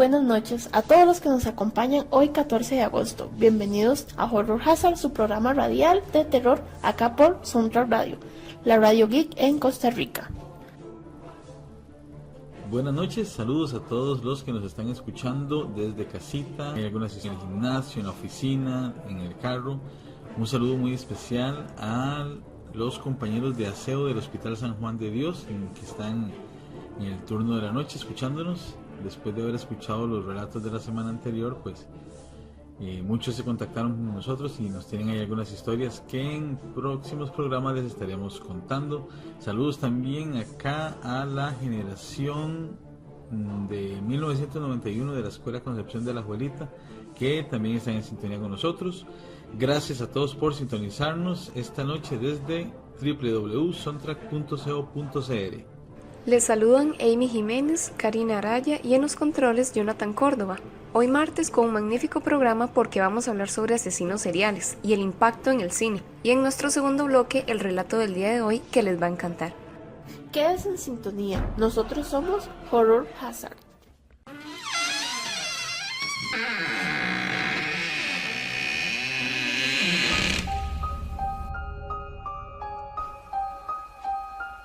buenas noches a todos los que nos acompañan hoy 14 de agosto. Bienvenidos a Horror Hazard, su programa radial de terror acá por Soundtrack Radio, la radio geek en Costa Rica. Buenas noches, saludos a todos los que nos están escuchando desde casita, en alguna sesión en el gimnasio, en la oficina, en el carro. Un saludo muy especial a los compañeros de aseo del Hospital San Juan de Dios que están en el turno de la noche escuchándonos. Después de haber escuchado los relatos de la semana anterior, pues muchos se contactaron con nosotros y nos tienen ahí algunas historias que en próximos programas les estaremos contando. Saludos también acá a la generación de 1991 de la Escuela Concepción de la Juelita, que también están en sintonía con nosotros. Gracias a todos por sintonizarnos esta noche desde www.soundtrack.co.cr. Les saludan Amy Jiménez, Karina Araya y en los controles Jonathan Córdoba. Hoy martes con un magnífico programa porque vamos a hablar sobre asesinos seriales y el impacto en el cine. Y en nuestro segundo bloque el relato del día de hoy que les va a encantar. Quédense en sintonía, nosotros somos Horror Hazard.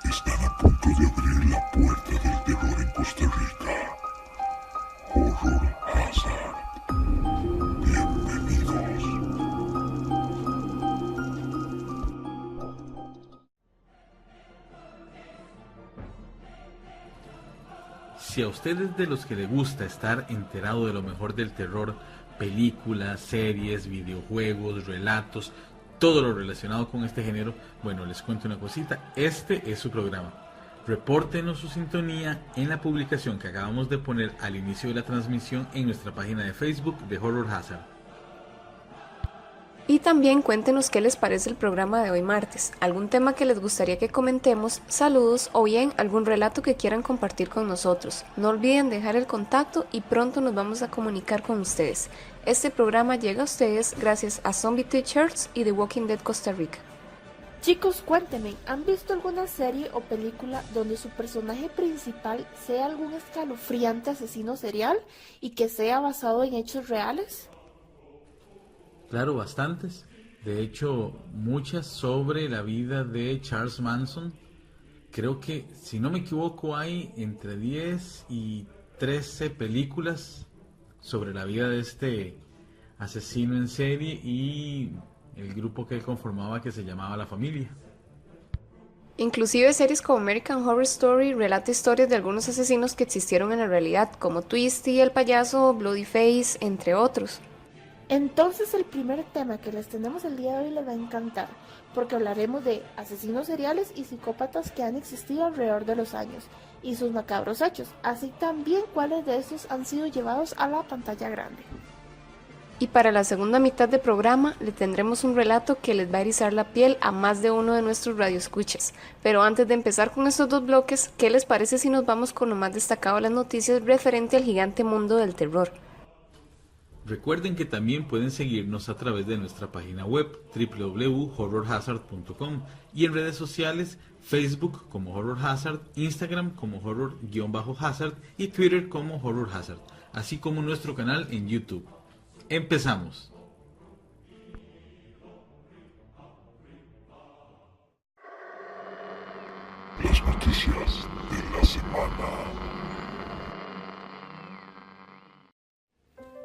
Están a punto de abrir la puerta del terror en Costa Rica. Horror Hazard. Bienvenidos. Si a ustedes de los que les gusta estar enterado de lo mejor del terror, películas, series, videojuegos, relatos, todo lo relacionado con este género, bueno, les cuento una cosita, este es su programa. Repórtenos su sintonía en la publicación que acabamos de poner al inicio de la transmisión en nuestra página de Facebook de Horror Hazard. Y también cuéntenos qué les parece el programa de hoy martes, algún tema que les gustaría que comentemos, saludos o bien algún relato que quieran compartir con nosotros. No olviden dejar el contacto y pronto nos vamos a comunicar con ustedes. Este programa llega a ustedes gracias a Zombie T-Shirts y The Walking Dead Costa Rica. Chicos, cuéntenme, ¿han visto alguna serie o película donde su personaje principal sea algún escalofriante asesino serial y que sea basado en hechos reales? Claro, bastantes. De hecho, muchas sobre la vida de Charles Manson. Creo que, si no me equivoco, hay entre 10 y 13 películas sobre la vida de este asesino en serie y el grupo que él conformaba, que se llamaba La Familia. Inclusive series como American Horror Story relata historias de algunos asesinos que existieron en la realidad, como Twisty, el payaso, Bloodyface, entre otros. Entonces el primer tema que les tenemos el día de hoy les va a encantar, porque hablaremos de asesinos seriales y psicópatas que han existido alrededor de los años y sus macabros hechos, así también cuáles de estos han sido llevados a la pantalla grande. Y para la segunda mitad del programa le tendremos un relato que les va a erizar la piel a más de uno de nuestros radioescuchas. Pero antes de empezar con estos dos bloques, ¿qué les parece si nos vamos con lo más destacado de las noticias referente al gigante mundo del terror? Recuerden que también pueden seguirnos a través de nuestra página web www.horrorhazard.com y en redes sociales Facebook como Horror Hazard, Instagram como Horror-Hazard y Twitter como Horror Hazard, así como nuestro canal en YouTube. Empezamos. Las noticias de la semana.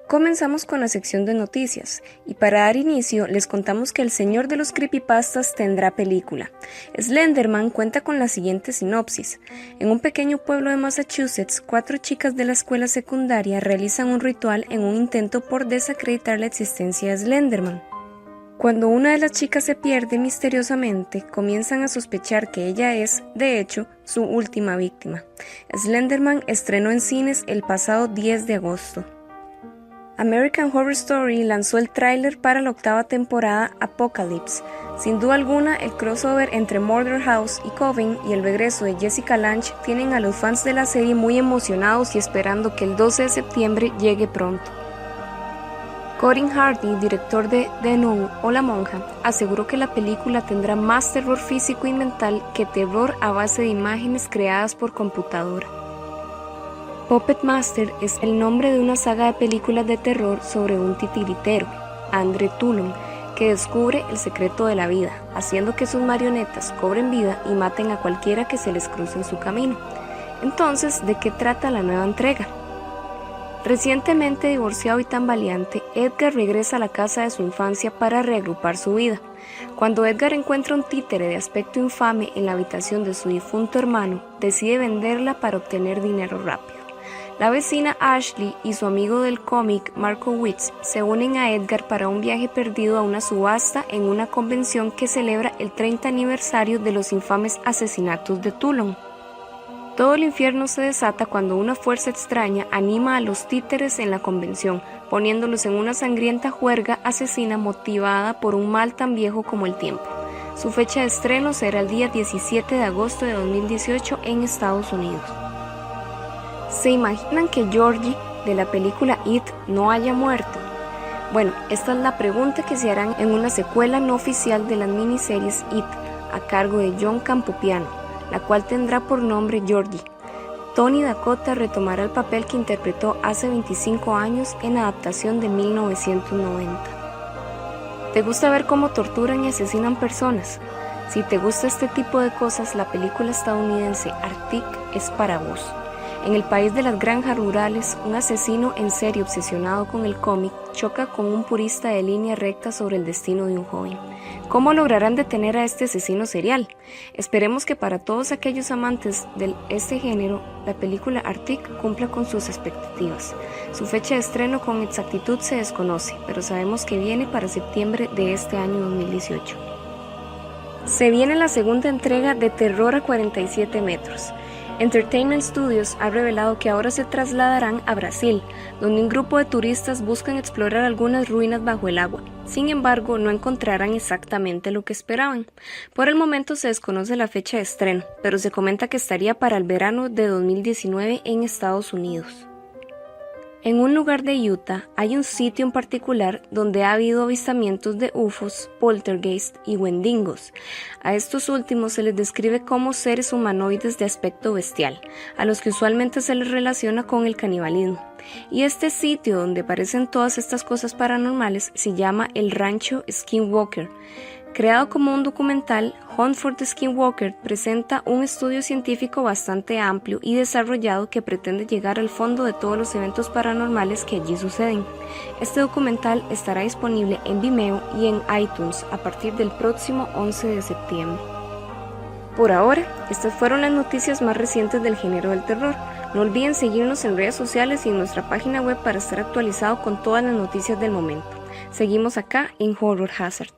Comenzamos con la sección de noticias, y para dar inicio les contamos que El Señor de los Creepypastas tendrá película. Slenderman cuenta con la siguiente sinopsis. En un pequeño pueblo de Massachusetts, 4 chicas de la escuela secundaria realizan un ritual en un intento por desacreditar la existencia de Slenderman. Cuando una de las chicas se pierde misteriosamente, comienzan a sospechar que ella es, de hecho, su última víctima. Slenderman estrenó en cines el pasado 10 de agosto. American Horror Story lanzó el tráiler para la 8ª temporada Apocalypse. Sin duda alguna, el crossover entre Murder House y Coven y el regreso de Jessica Lange tienen a los fans de la serie muy emocionados y esperando que el 12 de septiembre llegue pronto. Corin Hardy, director de The Nun o La Monja, aseguró que la película tendrá más terror físico y mental que terror a base de imágenes creadas por computadora. Puppet Master es el nombre de una saga de películas de terror sobre un titiritero, André Tulum, que descubre el secreto de la vida, haciendo que sus marionetas cobren vida y maten a cualquiera que se les cruce en su camino. Entonces, ¿de qué trata la nueva entrega? Recientemente divorciado y tambaleante, Edgar regresa a la casa de su infancia para reagrupar su vida. Cuando Edgar encuentra un títere de aspecto infame en la habitación de su difunto hermano, decide venderla para obtener dinero rápido. La vecina Ashley y su amigo del cómic Marco Witz se unen a Edgar para un viaje perdido a una subasta en una convención que celebra el 30 aniversario de los infames asesinatos de Tulum. Todo el infierno se desata cuando una fuerza extraña anima a los títeres en la convención, poniéndolos en una sangrienta juerga asesina motivada por un mal tan viejo como el tiempo. Su fecha de estreno será el día 17 de agosto de 2018 en Estados Unidos. ¿Se imaginan que Georgie, de la película It, no haya muerto? Bueno, esta es la pregunta que se harán en una secuela no oficial de las miniseries It, a cargo de John Campopiano, la cual tendrá por nombre Georgie. Tony Dakota retomará el papel que interpretó hace 25 años en adaptación de 1990. ¿Te gusta ver cómo torturan y asesinan personas? Si te gusta este tipo de cosas, la película estadounidense Arctic es para vos. En el país de las granjas rurales, un asesino en serie obsesionado con el cómic choca con un purista de línea recta sobre el destino de un joven. ¿Cómo lograrán detener a este asesino serial? Esperemos que para todos aquellos amantes de este género, la película Arctic cumpla con sus expectativas. Su fecha de estreno con exactitud se desconoce, pero sabemos que viene para septiembre de este año 2018. Se viene la segunda entrega de Terror a 47 metros. Entertainment Studios ha revelado que ahora se trasladarán a Brasil, donde un grupo de turistas buscan explorar algunas ruinas bajo el agua. Sin embargo, no encontrarán exactamente lo que esperaban. Por el momento se desconoce la fecha de estreno, pero se comenta que estaría para el verano de 2019 en Estados Unidos. En un lugar de Utah hay un sitio en particular donde ha habido avistamientos de UFOs, poltergeist y wendigos. A estos últimos se les describe como seres humanoides de aspecto bestial, a los que usualmente se les relaciona con el canibalismo. Y este sitio donde aparecen todas estas cosas paranormales se llama el Rancho Skinwalker. Creado como un documental, Hunt for the Skinwalker presenta un estudio científico bastante amplio y desarrollado que pretende llegar al fondo de todos los eventos paranormales que allí suceden. Este documental estará disponible en Vimeo y en iTunes a partir del próximo 11 de septiembre. Por ahora, estas fueron las noticias más recientes del género del terror. No olviden seguirnos en redes sociales y en nuestra página web para estar actualizado con todas las noticias del momento. Seguimos acá en Horror Hazard.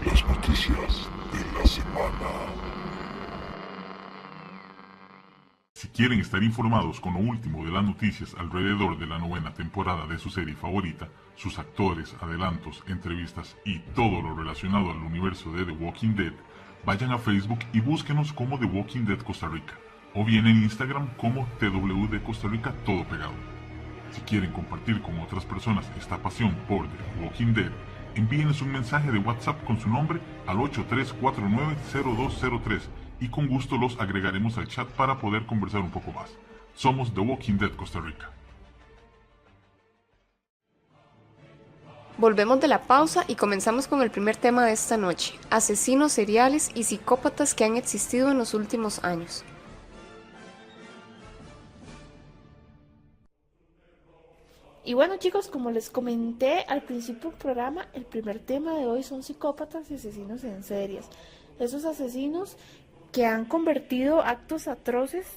Las noticias de la semana. Si quieren estar informados con lo último de las noticias alrededor de la 9ª temporada de su serie favorita, sus actores, adelantos, entrevistas y todo lo relacionado al universo de The Walking Dead, vayan a Facebook y búsquenos como The Walking Dead Costa Rica, o bien en Instagram como TWD Costa Rica, todo pegado. Si quieren compartir con otras personas esta pasión por The Walking Dead, envíenos un mensaje de WhatsApp con su nombre al 83490203 y con gusto los agregaremos al chat para poder conversar un poco más. Somos The Walking Dead Costa Rica. Volvemos de la pausa y comenzamos con el primer tema de esta noche: asesinos seriales y psicópatas que han existido en los últimos años. Y bueno, chicos, como les comenté al principio del programa, el primer tema de hoy son psicópatas y asesinos en series. Esos asesinos que han convertido actos atroces,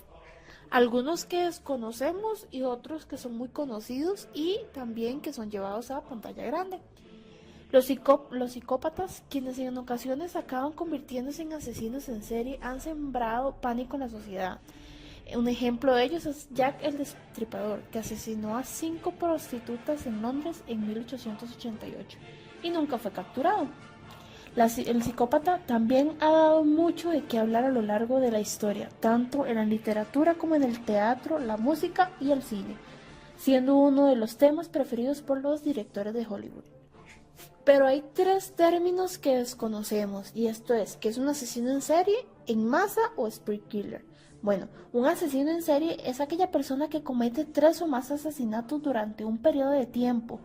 algunos que desconocemos y otros que son muy conocidos y también que son llevados a pantalla grande. Los psicópatas, quienes en ocasiones acaban convirtiéndose en asesinos en serie, han sembrado pánico en la sociedad. Un ejemplo de ellos es Jack el Destripador, que asesinó a 5 prostitutas en Londres en 1888 y nunca fue capturado. El psicópata también ha dado mucho de qué hablar a lo largo de la historia, tanto en la literatura como en el teatro, la música y el cine, siendo uno de los temas preferidos por los directores de Hollywood. Pero hay 3 términos que desconocemos, y esto es, ¿qué es un asesino en serie, en masa o spree killer? Bueno, un asesino en serie es aquella persona que comete 3 o más asesinatos durante un periodo de tiempo,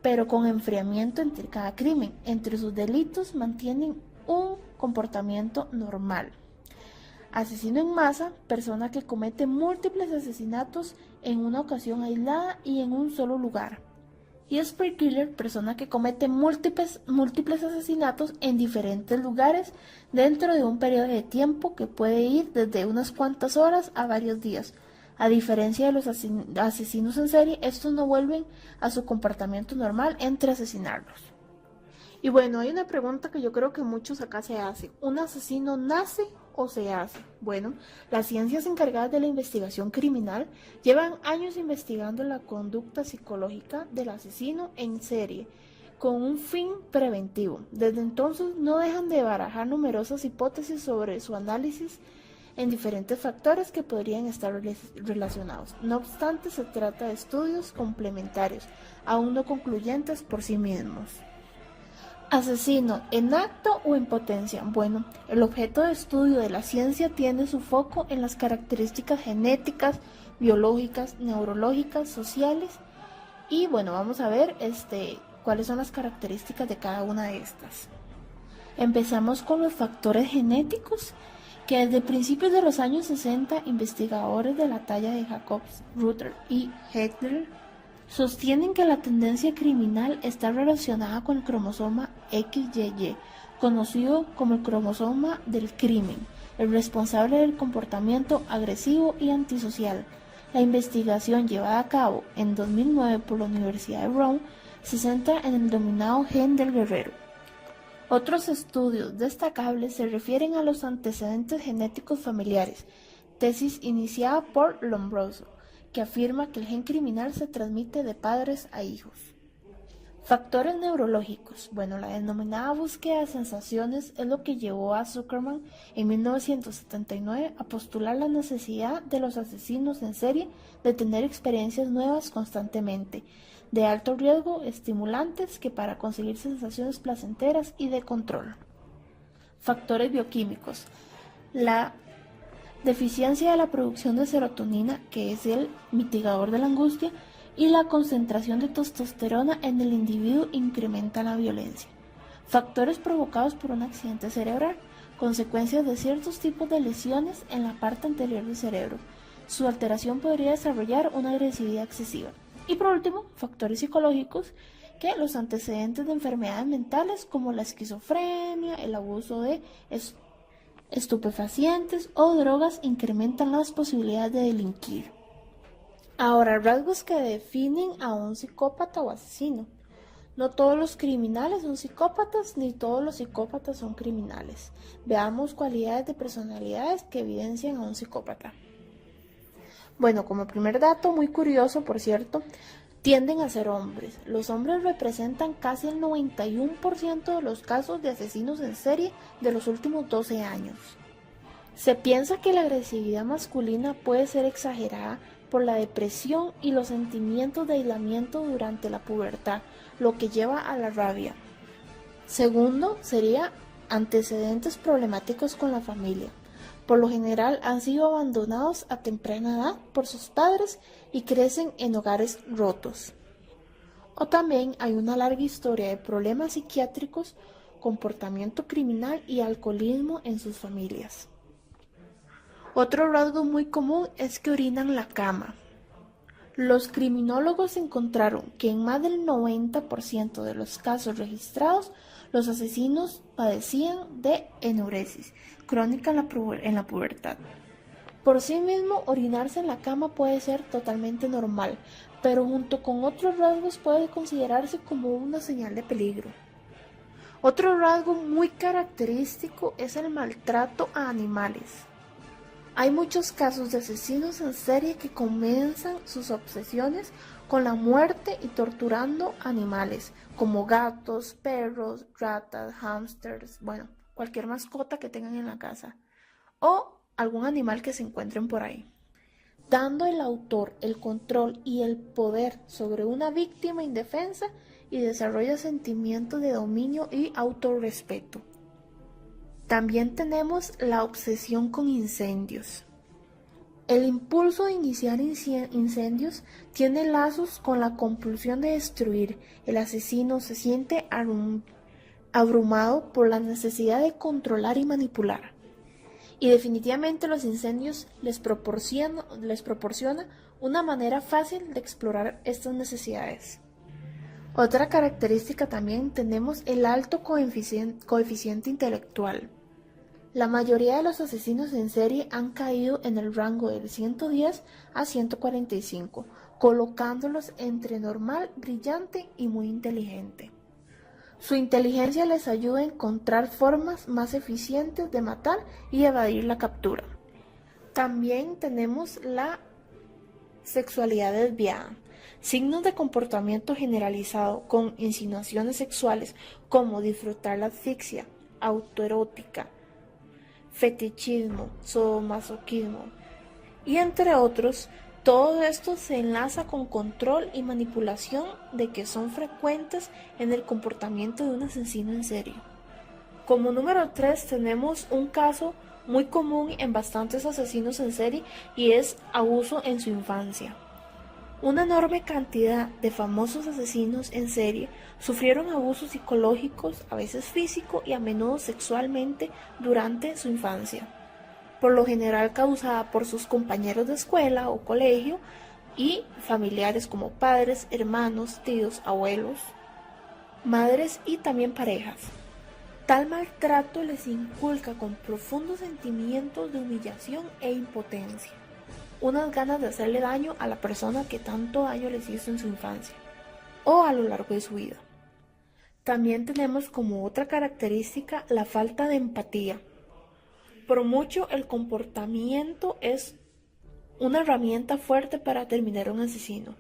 pero con enfriamiento entre cada crimen. Entre sus delitos mantienen un comportamiento normal. Asesino en masa, persona que comete múltiples asesinatos en una ocasión aislada y en un solo lugar. Y spree killer, persona que comete múltiples asesinatos en diferentes lugares dentro de un periodo de tiempo que puede ir desde unas cuantas horas a varios días. A diferencia de los asesinos en serie, estos no vuelven a su comportamiento normal entre asesinarlos. Y bueno, hay una pregunta que yo creo que muchos acá se hacen. ¿Un asesino nace o se hace? Bueno, las ciencias encargadas de la investigación criminal llevan años investigando la conducta psicológica del asesino en serie con un fin preventivo. Desde entonces no dejan de barajar numerosas hipótesis sobre su análisis en diferentes factores que podrían estar relacionados. No obstante, se trata de estudios complementarios, aún no concluyentes por sí mismos. Asesino en acto o en potencia. Bueno, el objeto de estudio de la ciencia tiene su foco en las características genéticas, biológicas, neurológicas, sociales y bueno, vamos a ver cuáles son las características de cada una de estas. Empezamos con los factores genéticos, que desde principios de los años 60 investigadores de la talla de Jacobs, Ruther y Heckler sostienen que la tendencia criminal está relacionada con el cromosoma XYY, conocido como el cromosoma del crimen, el responsable del comportamiento agresivo y antisocial. La investigación llevada a cabo en 2009 por la Universidad de Brown se centra en el denominado gen del guerrero. Otros estudios destacables se refieren a los antecedentes genéticos familiares, tesis iniciada por Lombroso, que afirma que el gen criminal se transmite de padres a hijos. Factores neurológicos. Bueno, la denominada búsqueda de sensaciones es lo que llevó a Zuckerman en 1979 a postular la necesidad de los asesinos en serie de tener experiencias nuevas constantemente, de alto riesgo, estimulantes, que para conseguir sensaciones placenteras y de control. Factores bioquímicos. La deficiencia de la producción de serotonina, que es el mitigador de la angustia, y la concentración de testosterona en el individuo incrementa la violencia. Factores provocados por un accidente cerebral, consecuencias de ciertos tipos de lesiones en la parte anterior del cerebro. Su alteración podría desarrollar una agresividad excesiva. Y por último, factores psicológicos, que los antecedentes de enfermedades mentales como la esquizofrenia, el abuso de estupefacientes o drogas incrementan las posibilidades de delinquir. Ahora, rasgos que definen a un psicópata o asesino. No todos los criminales son psicópatas, ni todos los psicópatas son criminales. Veamos cualidades de personalidades que evidencian a un psicópata. Bueno, como primer dato, muy curioso por cierto, tienden a ser hombres. Los hombres representan casi el 91% de los casos de asesinos en serie de los últimos 12 años. Se piensa que la agresividad masculina puede ser exagerada por la depresión y los sentimientos de aislamiento durante la pubertad, lo que lleva a la rabia. Segundo, sería antecedentes problemáticos con la familia. Por lo general han sido abandonados a temprana edad por sus padres y crecen en hogares rotos. O también hay una larga historia de problemas psiquiátricos, comportamiento criminal y alcoholismo en sus familias. Otro rasgo muy común es que orinan la cama. Los criminólogos encontraron que en más del 90% de los casos registrados, los asesinos padecían de enuresis crónica en la pubertad. Por sí mismo, orinarse en la cama puede ser totalmente normal, pero junto con otros rasgos puede considerarse como una señal de peligro. Otro rasgo muy característico es el maltrato a animales. Hay muchos casos de asesinos en serie que comienzan sus obsesiones con la muerte y torturando animales, como gatos, perros, ratas, hámsters, cualquier mascota que tengan en la casa, o algún animal que se encuentren por ahí, dando al autor el control y el poder sobre una víctima indefensa y desarrolla sentimientos de dominio y autorrespeto. También tenemos la obsesión con incendios. El impulso de iniciar incendios tiene lazos con la compulsión de destruir. El asesino se siente abrumado por la necesidad de controlar y manipular. Y definitivamente los incendios les proporciona una manera fácil de explorar estas necesidades. Otra característica también tenemos el alto coeficiente intelectual. La mayoría de los asesinos en serie han caído en el rango del 110 a 145, colocándolos entre normal, brillante y muy inteligente. Su inteligencia les ayuda a encontrar formas más eficientes de matar y evadir la captura. También tenemos la sexualidad desviada. Signos de comportamiento generalizado con insinuaciones sexuales como disfrutar la asfixia, autoerótica, fetichismo, sadomasoquismo y entre otros. Todo esto se enlaza con control y manipulación de que son frecuentes en el comportamiento de un asesino en serie. Como número 3 tenemos un caso muy común en bastantes asesinos en serie y es abuso en su infancia. Una enorme cantidad de famosos asesinos en serie sufrieron abusos psicológicos, a veces físico y a menudo sexualmente durante su infancia, por lo general causada por sus compañeros de escuela o colegio y familiares como padres, hermanos, tíos, abuelos, madres y también parejas. Tal maltrato les inculca con profundos sentimientos de humillación e impotencia, unas ganas de hacerle daño a la persona que tanto daño les hizo en su infancia o a lo largo de su vida. También tenemos como otra característica la falta de empatía. Por mucho el comportamiento es una herramienta fuerte para determinar un asesino,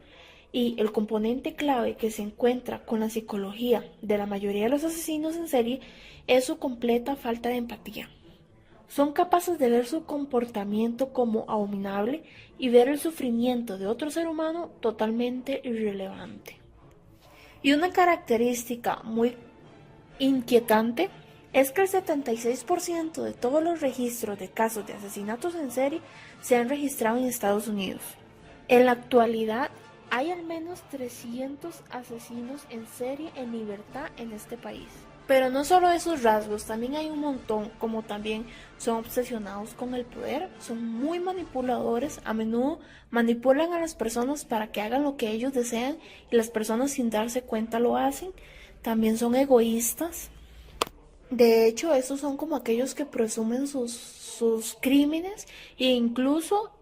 y el componente clave que se encuentra con la psicología de la mayoría de los asesinos en serie es su completa falta de empatía. Son capaces de ver su comportamiento como abominable y ver el sufrimiento de otro ser humano totalmente irrelevante. Y una característica muy inquietante es que el 76% de todos los registros de casos de asesinatos en serie se han registrado en Estados Unidos. En la actualidad hay al menos 300 asesinos en serie en libertad en este país. Pero no solo esos rasgos, también hay un montón, como también son obsesionados con el poder, son muy manipuladores, a menudo manipulan a las personas para que hagan lo que ellos desean y las personas sin darse cuenta lo hacen. También son egoístas. De hecho, esos son como aquellos que presumen sus crímenes e incluso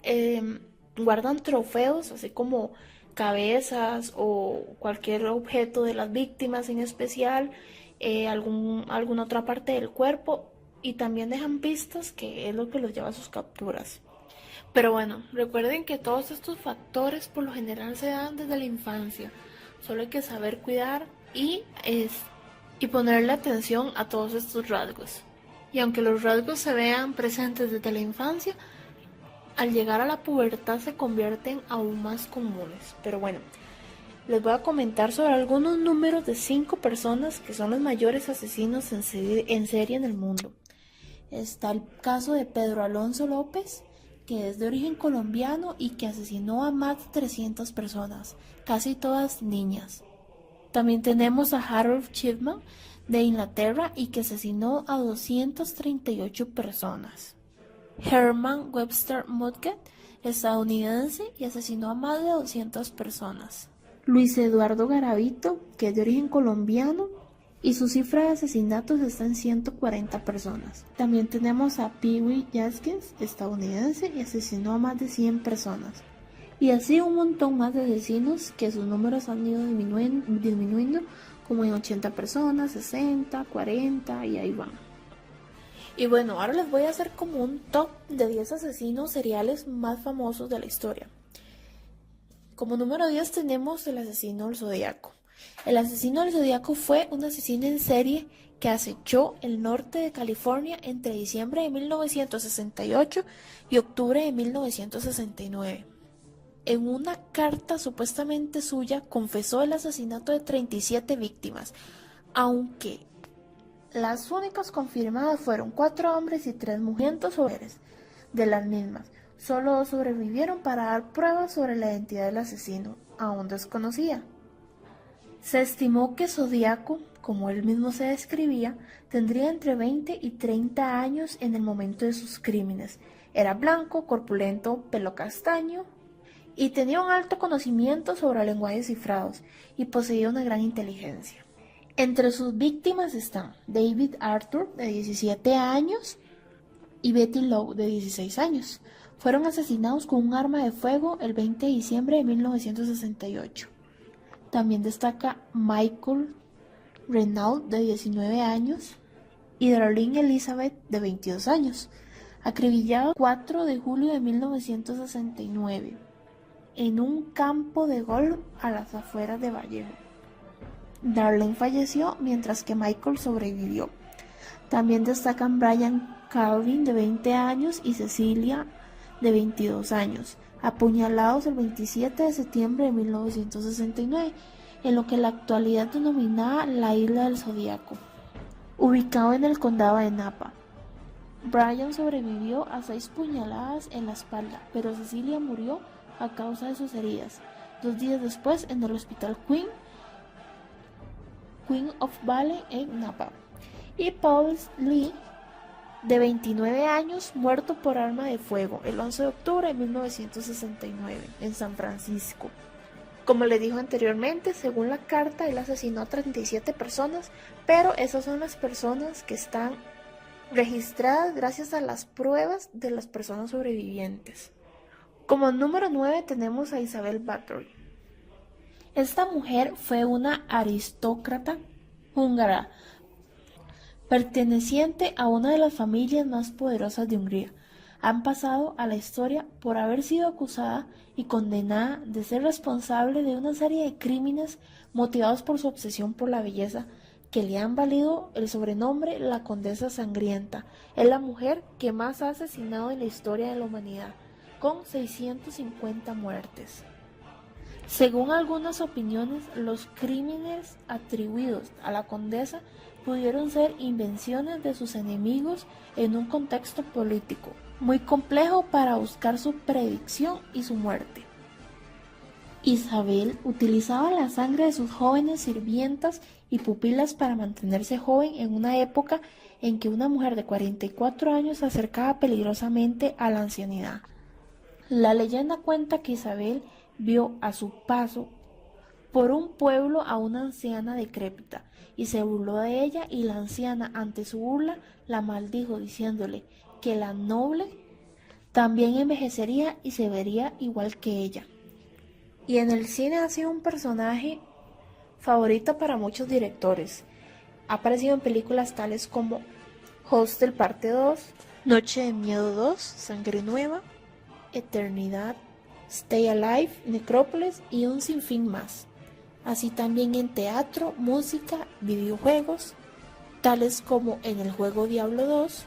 guardan trofeos, así como cabezas o cualquier objeto de las víctimas en especial, alguna otra parte del cuerpo, y también dejan pistas, que es lo que los lleva a sus capturas. Pero bueno, recuerden que todos estos factores por lo general se dan desde la infancia. Solo hay que saber cuidar y ponerle atención a todos estos rasgos. Y aunque los rasgos se vean presentes desde la infancia, al llegar a la pubertad se convierten aún más comunes. Pero bueno, les voy a comentar sobre algunos números de 5 personas que son los mayores asesinos en serie en el mundo. Está el caso de Pedro Alonso López, que es de origen colombiano y que asesinó a más de 300 personas, casi todas niñas. También tenemos a Harold Chipman de Inglaterra y que asesinó a 238 personas. Herman Webster Mudgett, estadounidense, y asesinó a más de 200 personas. Luis Eduardo Garavito, que es de origen colombiano, y su cifra de asesinatos está en 140 personas. También tenemos a Pee Wee Gaskins, estadounidense, y asesinó a más de 100 personas. Y así un montón más de asesinos que sus números han ido disminuyendo, como en 80 personas, 60, 40 y ahí van. Y bueno, ahora les voy a hacer como un top de 10 asesinos seriales más famosos de la historia. Como número 10 tenemos el asesino del Zodíaco. El asesino del Zodíaco fue un asesino en serie que acechó el norte de California entre diciembre de 1968 y octubre de 1969. En una carta supuestamente suya confesó el asesinato de 37 víctimas, aunque las únicas confirmadas fueron 4 hombres y 3 mujeres de las mismas. Solo 2 sobrevivieron para dar pruebas sobre la identidad del asesino, aún desconocida. Se estimó que Zodiaco, como él mismo se describía, tendría entre 20 y 30 años en el momento de sus crímenes. Era blanco, corpulento, pelo castaño y tenía un alto conocimiento sobre lenguajes cifrados y poseía una gran inteligencia. Entre sus víctimas están David Arthur, de 17 años, y Betty Lowe, de 16 años. Fueron asesinados con un arma de fuego el 20 de diciembre de 1968. También destaca Michael Renaud, de 19 años, y Darlene Elizabeth, de 22 años, acribillado el 4 de julio de 1969 en un campo de golf a las afueras de Vallejo. Darlene falleció mientras que Michael sobrevivió. También destacan Brian Calvin, de 20 años, y Cecilia, de 22 años, apuñalados el 27 de septiembre de 1969, en lo que en la actualidad denominada la Isla del Zodiaco, ubicado en el condado de Napa. Brian sobrevivió a 6 puñaladas en la espalda, pero Cecilia murió a causa de sus heridas 2 días después en el hospital Queen of Valley en Napa. Y Paul Lee, de 29 años, muerto por arma de fuego el 11 de octubre de 1969 en San Francisco. Como le dijo anteriormente, según la carta, él asesinó a 37 personas, pero esas son las personas que están registradas gracias a las pruebas de las personas sobrevivientes. Como número 9 tenemos a Isabel Bathory. Esta mujer fue una aristócrata húngara, perteneciente a una de las familias más poderosas de Hungría. Han pasado a la historia por haber sido acusada y condenada de ser responsable de una serie de crímenes motivados por su obsesión por la belleza, que le han valido el sobrenombre la Condesa Sangrienta. Es la mujer que más ha asesinado en la historia de la humanidad, con 650 muertes. Según algunas opiniones, los crímenes atribuidos a la condesa pudieron ser invenciones de sus enemigos en un contexto político muy complejo para buscar su predicción y su muerte. Isabel utilizaba la sangre de sus jóvenes sirvientas y pupilas para mantenerse joven en una época en que una mujer de 44 años se acercaba peligrosamente a la ancianidad. La leyenda cuenta que Isabel vio a su paso por un pueblo a una anciana decrépita y se burló de ella, y la anciana, ante su burla, la maldijo diciéndole que la noble también envejecería y se vería igual que ella. Y en el cine ha sido un personaje favorito para muchos directores. Ha aparecido en películas tales como Hostel Parte 2, Noche de Miedo 2, Sangre Nueva, Eternidad, Stay Alive, Necrópolis y un sinfín más. Así también en teatro, música, videojuegos, tales como en el juego Diablo 2,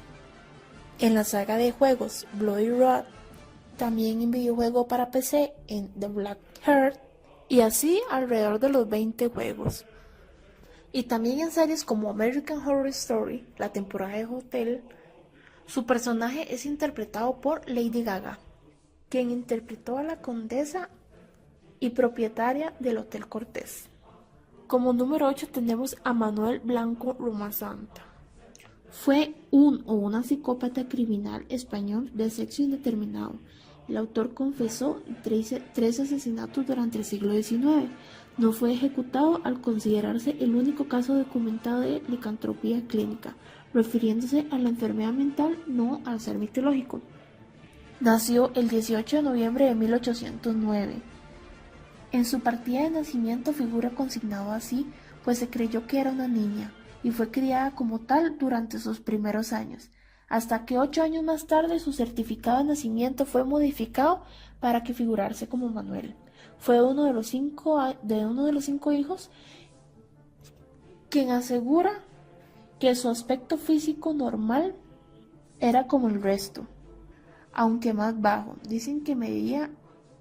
en la saga de juegos Bloody Roar, también en videojuego para PC en The Black Heart, y así alrededor de los 20 juegos. Y también en series como American Horror Story, la temporada de Hotel. Su personaje es interpretado por Lady Gaga, quien interpretó a la condesa y propietaria del Hotel Cortés. Como número 8 tenemos a Manuel Blanco Romasanta. Fue un o una psicópata criminal español de sexo indeterminado. El autor confesó 13 asesinatos durante el siglo XIX. No fue ejecutado al considerarse el único caso documentado de licantropía clínica, refiriéndose a la enfermedad mental, no al ser mitológico. Nació el 18 de noviembre de 1809. En su partida de nacimiento figura consignado así, pues se creyó que era una niña, y fue criada como tal durante sus primeros años, hasta que 8 años más tarde su certificado de nacimiento fue modificado para que figurase como Manuel. Fue uno de los cinco hijos, quien asegura que su aspecto físico normal era como el resto, aunque más bajo. Dicen que medía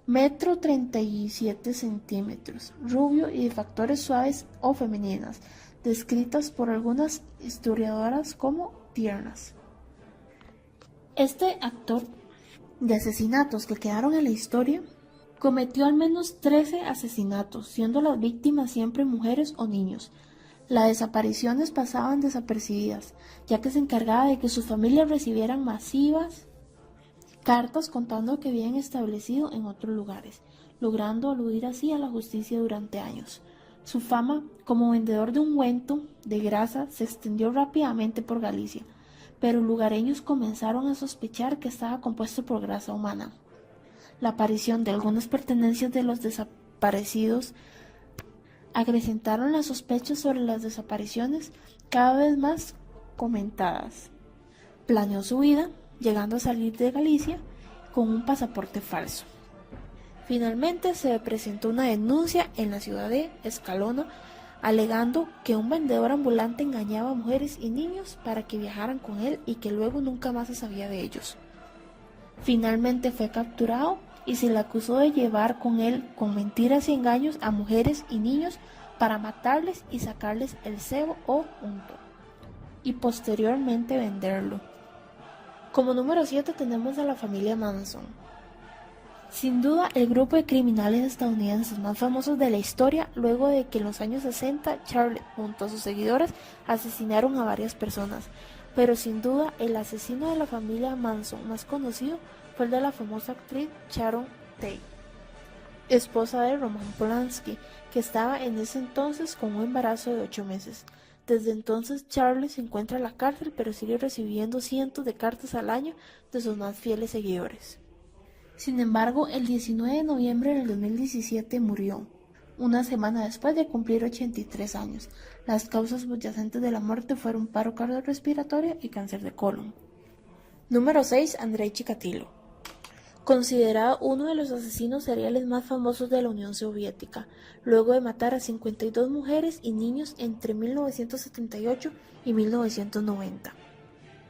1,37 m, rubio y de factores suaves o femeninas, descritas por algunas historiadoras como tiernas. Este actor de asesinatos que quedaron en la historia, cometió al menos 13 asesinatos, siendo las víctimas siempre mujeres o niños. Las desapariciones pasaban desapercibidas, ya que se encargaba de que sus familias recibieran masivas cartas contando que habían establecido en otros lugares, logrando aludir así a la justicia durante años. Su fama como vendedor de ungüento de grasa se extendió rápidamente por Galicia, pero lugareños comenzaron a sospechar que estaba compuesto por grasa humana. La aparición de algunas pertenencias de los desaparecidos acrecentaron las sospechas sobre las desapariciones cada vez más comentadas. Planeó su huida, llegando a salir de Galicia con un pasaporte falso. Finalmente se presentó una denuncia en la ciudad de Escalona, alegando que un vendedor ambulante engañaba a mujeres y niños para que viajaran con él y que luego nunca más se sabía de ellos. Finalmente fue capturado y se le acusó de llevar con él con mentiras y engaños a mujeres y niños para matarles y sacarles el sebo o unto, y posteriormente venderlo. Como número 7 tenemos a la familia Manson. Sin duda el grupo de criminales estadounidenses más famosos de la historia, luego de que en los años 60 Charlie junto a sus seguidores asesinaron a varias personas, pero sin duda el asesino de la familia Manson más conocido fue el de la famosa actriz Sharon Tate, esposa de Roman Polanski, que estaba en ese entonces con un embarazo de 8 meses. Desde entonces Charlie se encuentra en la cárcel, pero sigue recibiendo cientos de cartas al año de sus más fieles seguidores. Sin embargo, el 19 de noviembre del 2017 murió, una semana después de cumplir 83 años. Las causas subyacentes de la muerte fueron paro cardiorrespiratorio y cáncer de colon. Número 6. Andrei Chikatilo. Considerado uno de los asesinos seriales más famosos de la Unión Soviética, luego de matar a 52 mujeres y niños entre 1978 y 1990.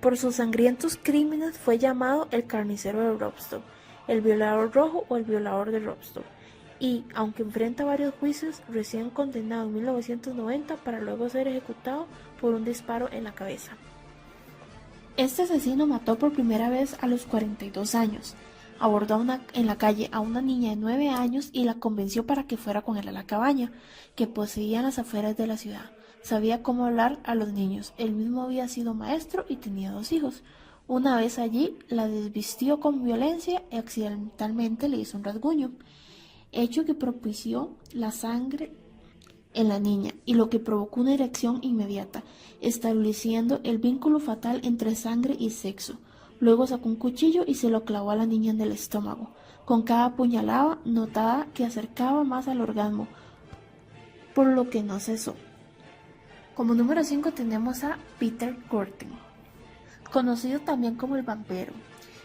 Por sus sangrientos crímenes fue llamado el carnicero de Rostov, el violador rojo o el violador de Rostov, y, aunque enfrenta varios juicios, recién condenado en 1990 para luego ser ejecutado por un disparo en la cabeza. Este asesino mató por primera vez a los 42 años. Abordó en la calle a una niña de 9 años y la convenció para que fuera con él a la cabaña, que poseía en las afueras de la ciudad. Sabía cómo hablar a los niños. Él mismo había sido maestro y tenía 2 hijos. Una vez allí, la desvistió con violencia y accidentalmente le hizo un rasguño, hecho que propició la sangre en la niña y lo que provocó una erección inmediata, estableciendo el vínculo fatal entre sangre y sexo. Luego sacó un cuchillo y se lo clavó a la niña en el estómago. Con cada puñalada notaba que acercaba más al orgasmo, por lo que no cesó. Como número 5 tenemos a Peter Kürten, conocido también como el vampiro.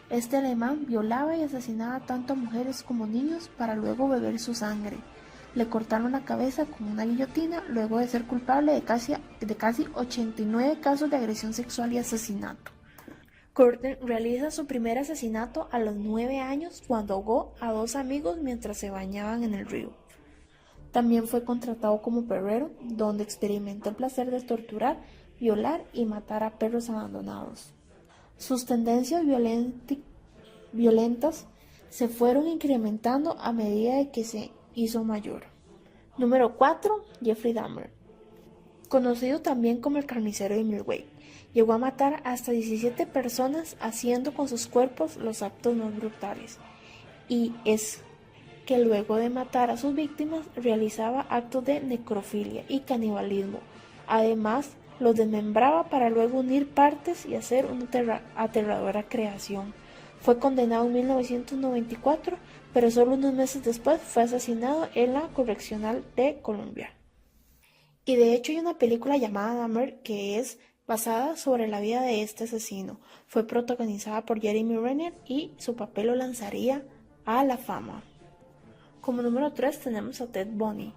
Este alemán violaba y asesinaba tanto a mujeres como niños para luego beber su sangre. Le cortaron la cabeza con una guillotina luego de ser culpable de casi 89 casos de agresión sexual y asesinato. Kürten realiza su primer asesinato a los 9 años cuando ahogó a 2 amigos mientras se bañaban en el río. También fue contratado como perrero, donde experimentó el placer de torturar, violar y matar a perros abandonados. Sus tendencias violentas se fueron incrementando a medida de que se hizo mayor. Número 4. Jeffrey Dahmer, conocido también como el carnicero de Milwaukee. Llegó a matar hasta 17 personas haciendo con sus cuerpos los actos más brutales. Y es que luego de matar a sus víctimas realizaba actos de necrofilia y canibalismo. Además, los desmembraba para luego unir partes y hacer una aterradora creación. Fue condenado en 1994, pero solo unos meses después fue asesinado en la Correccional de Columbia. Y de hecho hay una película llamada Dahmer que es basada sobre la vida de este asesino. Fue protagonizada por Jeremy Renner y su papel lo lanzaría a la fama. Como número 3 tenemos a Ted Bundy.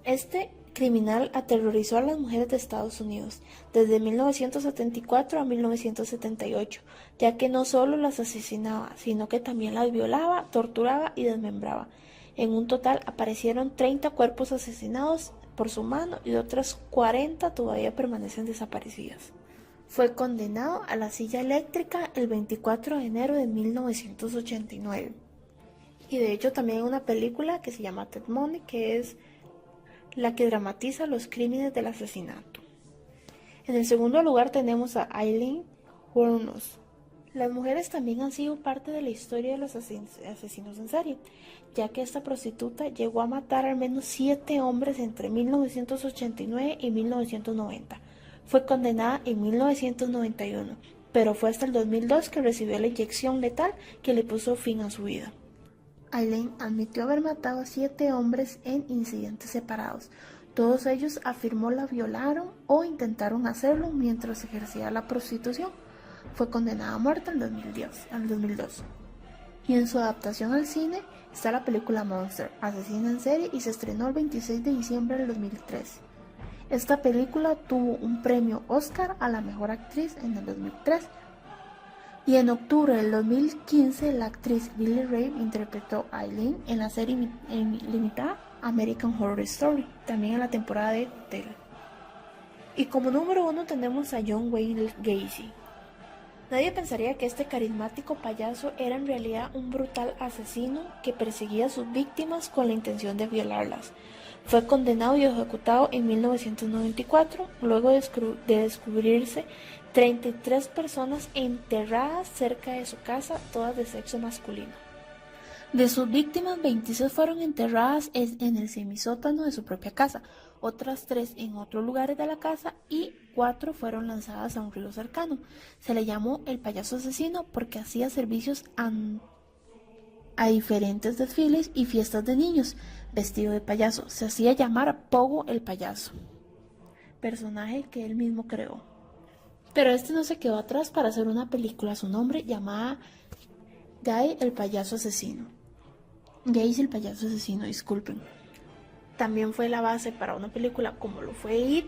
Este criminal aterrorizó a las mujeres de Estados Unidos desde 1974 a 1978, ya que no solo las asesinaba, sino que también las violaba, torturaba y desmembraba. En un total aparecieron 30 cuerpos asesinados por su mano y otras 40 todavía permanecen desaparecidas. Fue condenado a la silla eléctrica el 24 de enero de 1989. Y de hecho también hay una película que se llama Ted Bundy, que es la que dramatiza los crímenes del asesinato. En el segundo lugar tenemos a Aileen Wuornos. Las mujeres también han sido parte de la historia de los asesinos en serie, ya que esta prostituta llegó a matar al menos 7 hombres entre 1989 y 1990. Fue condenada en 1991, pero fue hasta el 2002 que recibió la inyección letal que le puso fin a su vida. Aileen admitió haber matado a 7 hombres en incidentes separados. Todos ellos afirmó la violaron o intentaron hacerlo mientras ejercía la prostitución. Fue condenada a muerte en 2002. Y en su adaptación al cine está la película Monster, asesina en serie, y se estrenó el 26 de diciembre del 2003. Esta película tuvo un premio Oscar a la mejor actriz en el 2003. Y en octubre del 2015 la actriz Billy Ray interpretó a Aileen en la serie limitada American Horror Story, también en la temporada de Hotel. Y como número 1 tenemos a John Wayne Gacy. Nadie pensaría que este carismático payaso era en realidad un brutal asesino que perseguía a sus víctimas con la intención de violarlas. Fue condenado y ejecutado en 1994, luego de descubrirse 33 personas enterradas cerca de su casa, todas de sexo masculino. De sus víctimas, 26 fueron enterradas en el semisótano de su propia casa, otras 3 en otros lugares de la casa y 4 fueron lanzadas a un río cercano. Se le llamó el payaso asesino porque hacía servicios a diferentes desfiles y fiestas de niños, vestido de payaso. Se hacía llamar Pogo el payaso, personaje que él mismo creó. Pero este no se quedó atrás para hacer una película a su nombre llamada Gacy el payaso asesino. Disculpen. También fue la base para una película como lo fue It,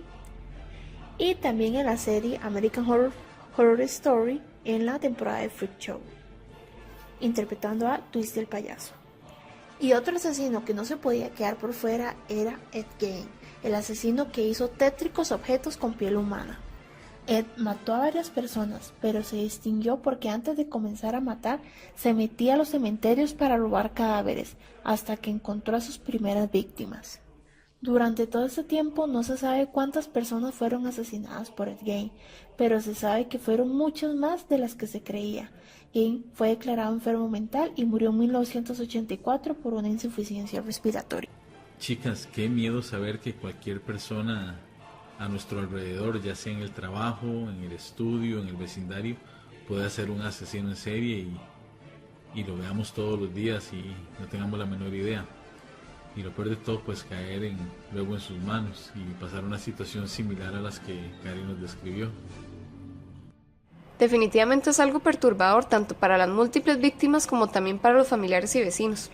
y también en la serie American Horror Story en la temporada de Freak Show, interpretando a Twisty el payaso. Y otro asesino que no se podía quedar por fuera era Ed Gein, el asesino que hizo tétricos objetos con piel humana. Ed mató a varias personas, pero se distinguió porque antes de comenzar a matar, se metía a los cementerios para robar cadáveres, hasta que encontró a sus primeras víctimas. Durante todo este tiempo no se sabe cuántas personas fueron asesinadas por Ed Gein, pero se sabe que fueron muchas más de las que se creía. Gein fue declarado enfermo mental y murió en 1984 por una insuficiencia respiratoria. Chicas, qué miedo saber que cualquier persona a nuestro alrededor, ya sea en el trabajo, en el estudio, en el vecindario, puede ser un asesino en serie y lo veamos todos los días y no tengamos la menor idea. Y lo peor de todo, pues caer luego en sus manos y pasar una situación similar a las que Karen nos describió. Definitivamente es algo perturbador tanto para las múltiples víctimas como también para los familiares y vecinos.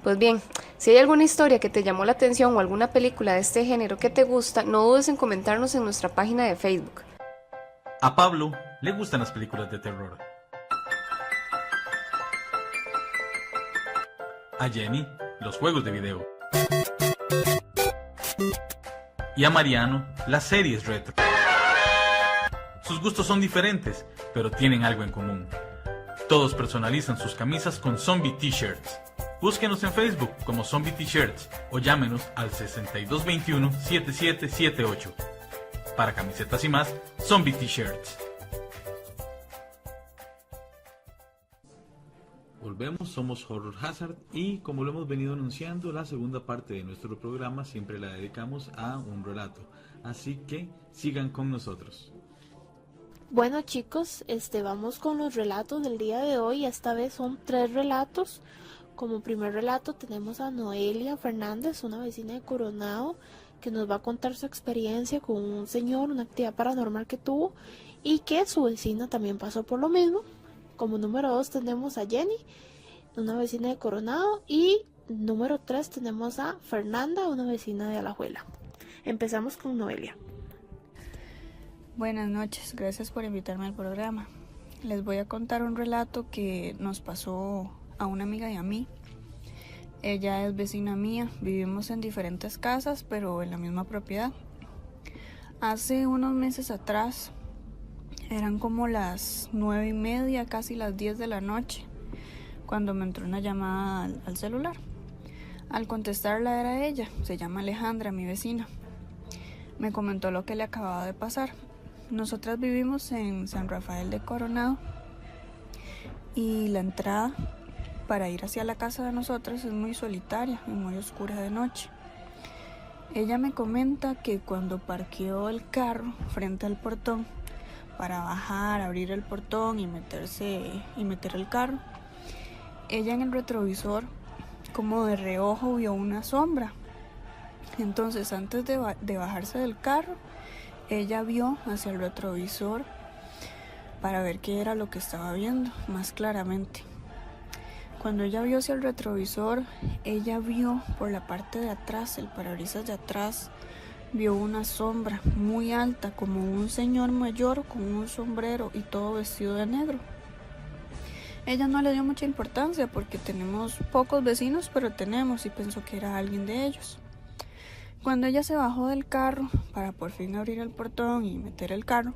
Pues bien, si hay alguna historia que te llamó la atención o alguna película de este género que te gusta, no dudes en comentarnos en nuestra página de Facebook. A Pablo le gustan las películas de terror. A Jenny, los juegos de video. Y a Mariano, las series retro. Sus gustos son diferentes, pero tienen algo en común. Todos personalizan sus camisas con Zombie T-Shirts. Búsquenos en Facebook como Zombie T-Shirts o llámenos al 6221-7778. Para camisetas y más, Zombie T-Shirts. Volvemos, somos Horror Hazard y como lo hemos venido anunciando, la segunda parte de nuestro programa siempre la dedicamos a un relato. Así que sigan con nosotros. Bueno chicos, vamos con los relatos del día de hoy. Esta vez son 3 relatos. Como primer relato tenemos a Noelia Fernández, una vecina de Coronado, que nos va a contar su experiencia con un señor, una actividad paranormal que tuvo y que su vecina también pasó por lo mismo. Como número 2 tenemos a Jenny, una vecina de Coronado, y número 3 tenemos a Fernanda, una vecina de Alajuela. Empezamos con Noelia. Buenas noches, gracias por invitarme al programa. Les voy a contar un relato que nos pasó a una amiga y a mí. Ella es vecina mía, vivimos en diferentes casas pero en la misma propiedad. Hace unos meses atrás Eran como las 9:30, casi las 10 de la noche, cuando me entró una llamada al celular. Al contestarla era ella, se llama Alejandra, mi vecina. Me comentó lo que le acababa de pasar. Nosotras vivimos en San Rafael de Coronado y la entrada para ir hacia la casa de nosotras es muy solitaria y muy oscura de noche. Ella me comenta que cuando parqueó el carro frente al portón para bajar, abrir el portón y meter el carro, ella en el retrovisor, como de reojo, vio una sombra. Entonces, antes de bajarse del carro, ella vio hacia el retrovisor para ver qué era lo que estaba viendo más claramente. Cuando ella vio hacia el retrovisor, ella vio por la parte de atrás, el parabrisas de atrás, vio una sombra muy alta, como un señor mayor con un sombrero y todo vestido de negro. Ella no le dio mucha importancia porque tenemos pocos vecinos, pero tenemos, y pensó que era alguien de ellos. Cuando ella se bajó del carro para por fin abrir el portón y meter el carro,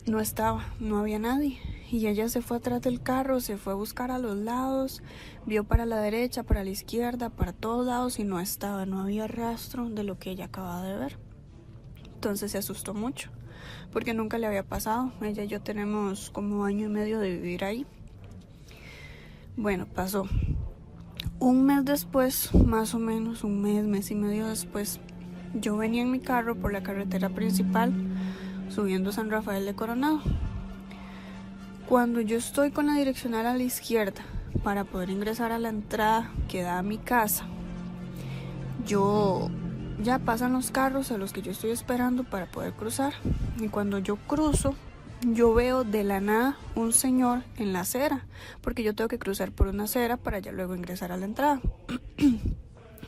no había nadie. Y ella se fue atrás del carro, se fue a buscar a los lados, vio para la derecha, para la izquierda, para todos lados y no había rastro de lo que ella acababa de ver. Entonces se asustó mucho, porque nunca le había pasado. Ella y yo tenemos como 1 año y medio de vivir ahí. Bueno, pasó. Un mes después, más o menos, mes y medio después, yo venía en mi carro por la carretera principal, subiendo San Rafael de Coronado. Cuando yo estoy con la direccional a la izquierda para poder ingresar a la entrada que da a mi casa, ya pasan los carros a los que yo estoy esperando para poder cruzar. Y cuando yo cruzo, yo veo de la nada un señor en la acera, porque yo tengo que cruzar por una acera para ya luego ingresar a la entrada.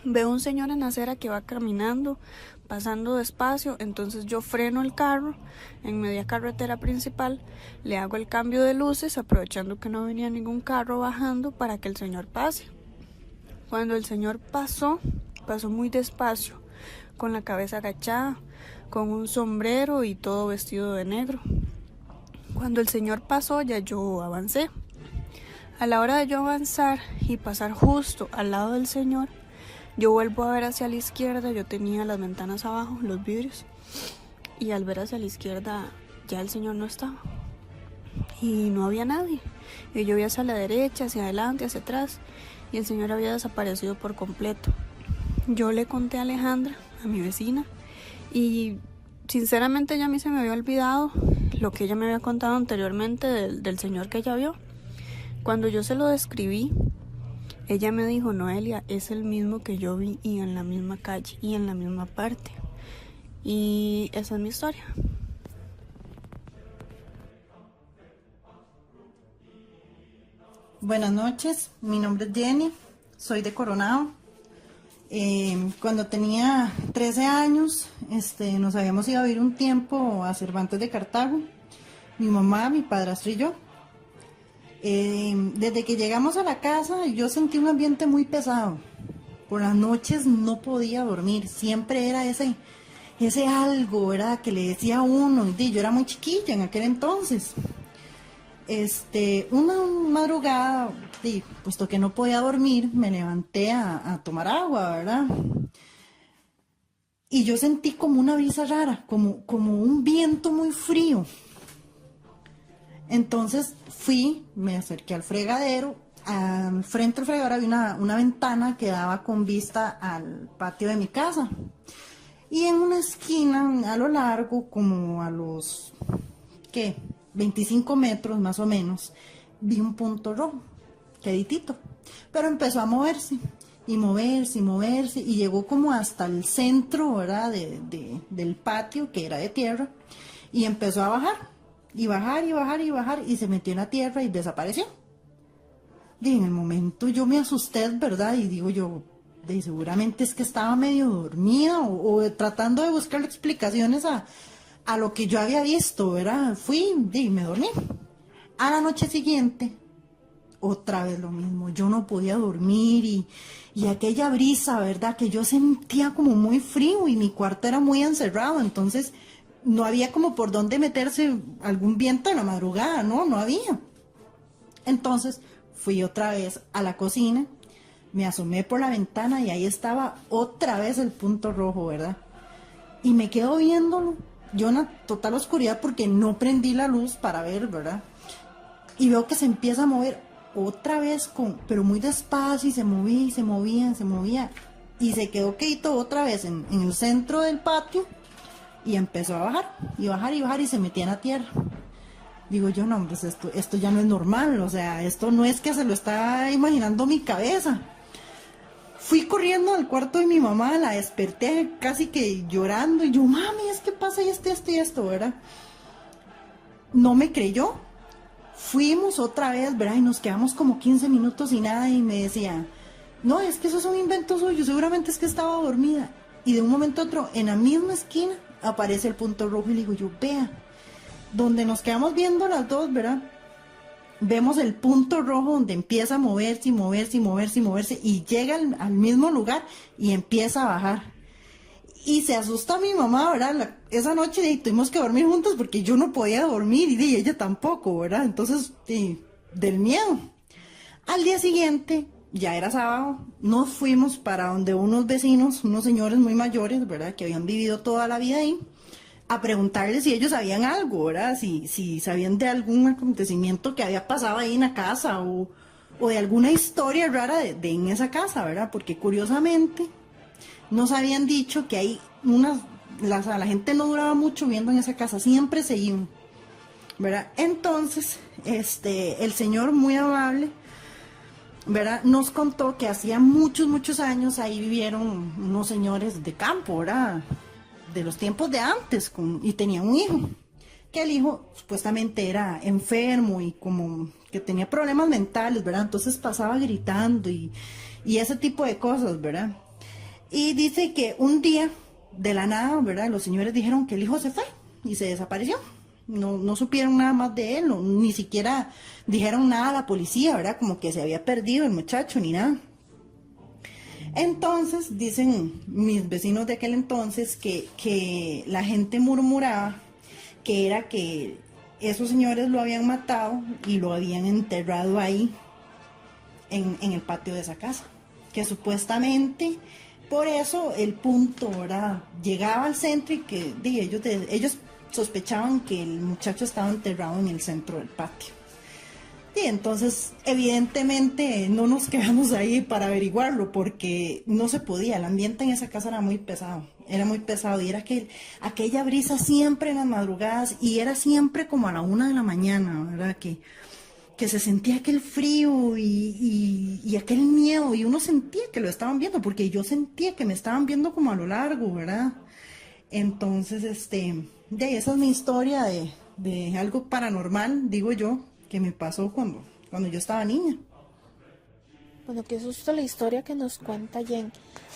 Veo un señor en la acera que va caminando, pasando despacio, entonces yo freno el carro en media carretera principal, le hago el cambio de luces aprovechando que no venía ningún carro bajando para que el señor pase. Cuando el señor pasó muy despacio, con la cabeza agachada, con un sombrero y todo vestido de negro. Cuando el señor pasó, ya yo avancé. A la hora de yo avanzar y pasar justo al lado del señor, yo vuelvo a ver hacia la izquierda. Yo tenía las ventanas abajo, los vidrios, y al ver hacia la izquierda ya el señor no estaba y no había nadie. Y yo vi hacia la derecha, hacia adelante, hacia atrás, y el señor había desaparecido por completo. Yo le conté a Alejandra, a mi vecina, y sinceramente ya a mí se me había olvidado lo que ella me había contado anteriormente del señor que ella vio. Cuando yo se lo describí, ella me dijo: Noelia, es el mismo que yo vi, y en la misma calle y en la misma parte. Y esa es mi historia. Buenas noches, mi nombre es Jenny, soy de Coronado. Cuando tenía 13 años, nos habíamos ido a vivir un tiempo a Cervantes de Cartago, mi mamá, mi padrastro y yo. Desde que llegamos a la casa, yo sentí un ambiente muy pesado. Por las noches no podía dormir, siempre era ese algo, ¿verdad?, que le decía a uno. Yo era muy chiquilla en aquel entonces. Una madrugada, puesto que no podía dormir, me levanté a tomar agua, ¿verdad? Y yo sentí como una brisa rara, como un viento muy frío. Entonces me acerqué al fregadero. Al frente del fregadero había una ventana que daba con vista al patio de mi casa. Y en una esquina, a lo largo, como a los, 25 metros más o menos, vi un punto rojo, queditito, pero empezó a moverse, y llegó como hasta el centro, ¿verdad?, del patio, que era de tierra, y empezó a bajar, y se metió en la tierra y desapareció. Y en el momento yo me asusté, ¿verdad?, y digo yo, seguramente es que estaba medio dormida o tratando de buscar explicaciones a lo que yo había visto, ¿verdad? Fui y me dormí. A la noche siguiente, otra vez lo mismo. Yo no podía dormir y aquella brisa, ¿verdad?, que yo sentía como muy frío, y mi cuarto era muy encerrado. Entonces no había como por dónde meterse algún viento en la madrugada, no había. Entonces fui otra vez a la cocina, me asomé por la ventana y ahí estaba otra vez el punto rojo, ¿verdad? Y me quedo viéndolo, yo en la total oscuridad porque no prendí la luz para ver, ¿verdad? Y veo que se empieza a mover otra vez, pero muy despacio, y se movía, y se movía, se movía. Y se quedó quieto otra vez en el centro del patio y empezó a bajar, y bajar, y bajar, y se metía en la tierra. Digo yo, no, pues esto ya no es normal, o sea, esto no es que se lo está imaginando mi cabeza. Fui corriendo al cuarto de mi mamá, la desperté casi que llorando, y yo, mami, es que pasa esto y esto, ¿verdad? No me creyó. Fuimos otra vez, ¿verdad? Y nos quedamos como 15 minutos y nada, y me decía, no, es que eso es un invento suyo, seguramente es que estaba dormida. Y de un momento a otro, en la misma esquina, aparece el punto rojo, y le digo yo, vea, donde nos quedamos viendo las dos, ¿verdad? Vemos el punto rojo donde empieza a moverse y moverse y moverse y moverse, y llega al mismo lugar y empieza a bajar. Y se asusta mi mamá, ¿verdad? Esa noche tuvimos que dormir juntos porque yo no podía dormir y ella tampoco, ¿verdad? Entonces, del miedo. Al día siguiente, ya era sábado, nos fuimos para donde unos vecinos, unos señores muy mayores, ¿verdad? Que habían vivido toda la vida ahí, a preguntarles si ellos sabían algo, ¿verdad? Si sabían de algún acontecimiento que había pasado ahí en la casa o de alguna historia rara de en esa casa, ¿verdad? Porque curiosamente nos habían dicho que hay la gente no duraba mucho viviendo en esa casa, siempre se iban, ¿verdad? Entonces, el señor muy amable, ¿verdad? Nos contó que hacía muchos años ahí vivieron unos señores de campo, ¿verdad? De los tiempos de antes, y tenía un hijo, que el hijo supuestamente era enfermo y como que tenía problemas mentales, ¿verdad? Entonces pasaba gritando y ese tipo de cosas, ¿verdad? Y dice que un día, de la nada, ¿verdad? Los señores dijeron que el hijo se fue y se desapareció. No supieron nada más de él, ni siquiera dijeron nada a la policía, ¿verdad? Como que se había perdido el muchacho, ni nada. Entonces, dicen mis vecinos de aquel entonces que la gente murmuraba que era que esos señores lo habían matado y lo habían enterrado ahí, en el patio de esa casa. Que supuestamente por eso el punto, ¿verdad? Llegaba al centro y que ellos sospechaban que el muchacho estaba enterrado en el centro del patio. Y entonces, evidentemente, no nos quedamos ahí para averiguarlo porque no se podía. El ambiente en esa casa era muy pesado y era aquella brisa siempre en las madrugadas y era siempre como a la 1 de la mañana, ¿verdad? Que se sentía aquel frío y aquel miedo, y uno sentía que lo estaban viendo, porque yo sentía que me estaban viendo como a lo largo, ¿verdad? Entonces, esa es mi historia de algo paranormal, digo yo, que me pasó cuando yo estaba niña. Bueno, qué susto la historia que nos cuenta Jen.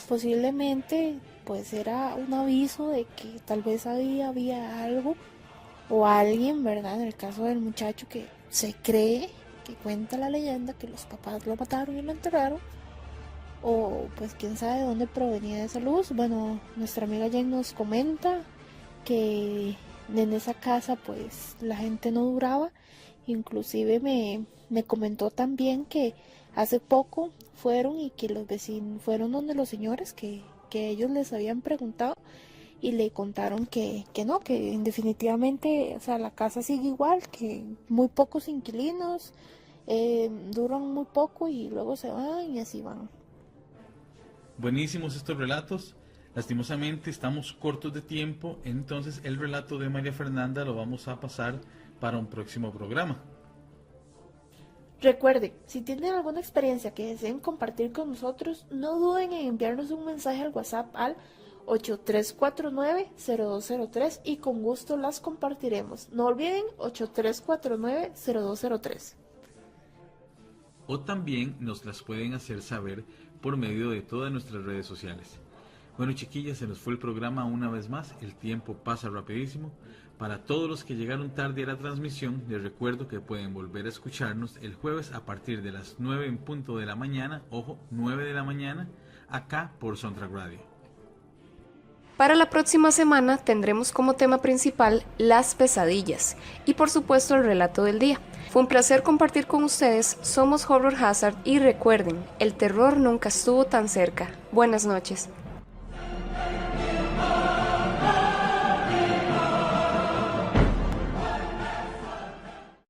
Posiblemente, pues era un aviso de que tal vez había algo o alguien, ¿verdad? En el caso del muchacho que se cree, que cuenta la leyenda que los papás lo mataron y lo enterraron, o pues quién sabe de dónde provenía esa luz. Bueno, nuestra amiga Jen nos comenta que en esa casa pues la gente no duraba, inclusive me comentó también que hace poco fueron y que los vecinos fueron donde los señores que ellos les habían preguntado y le contaron que no, que definitivamente, o sea, la casa sigue igual, que muy pocos inquilinos, duran muy poco y luego se van y así van. Buenísimos estos relatos. Lastimosamente estamos cortos de tiempo, entonces el relato de María Fernanda lo vamos a pasar para un próximo programa. Recuerden, si tienen alguna experiencia que deseen compartir con nosotros, no duden en enviarnos un mensaje al WhatsApp al 8349-0203 y con gusto las compartiremos. No olviden 8349-0203. O también nos las pueden hacer saber por medio de todas nuestras redes sociales. Bueno, chiquillas, se nos fue el programa una vez más, el tiempo pasa rapidísimo. Para todos los que llegaron tarde a la transmisión, les recuerdo que pueden volver a escucharnos el jueves a partir de las 9 en punto de la mañana, ojo, 9 de la mañana, acá por Soundtrack Radio. Para la próxima semana tendremos como tema principal las pesadillas y por supuesto el relato del día. Fue un placer compartir con ustedes, somos Horror Hazard y recuerden, el terror nunca estuvo tan cerca. Buenas noches.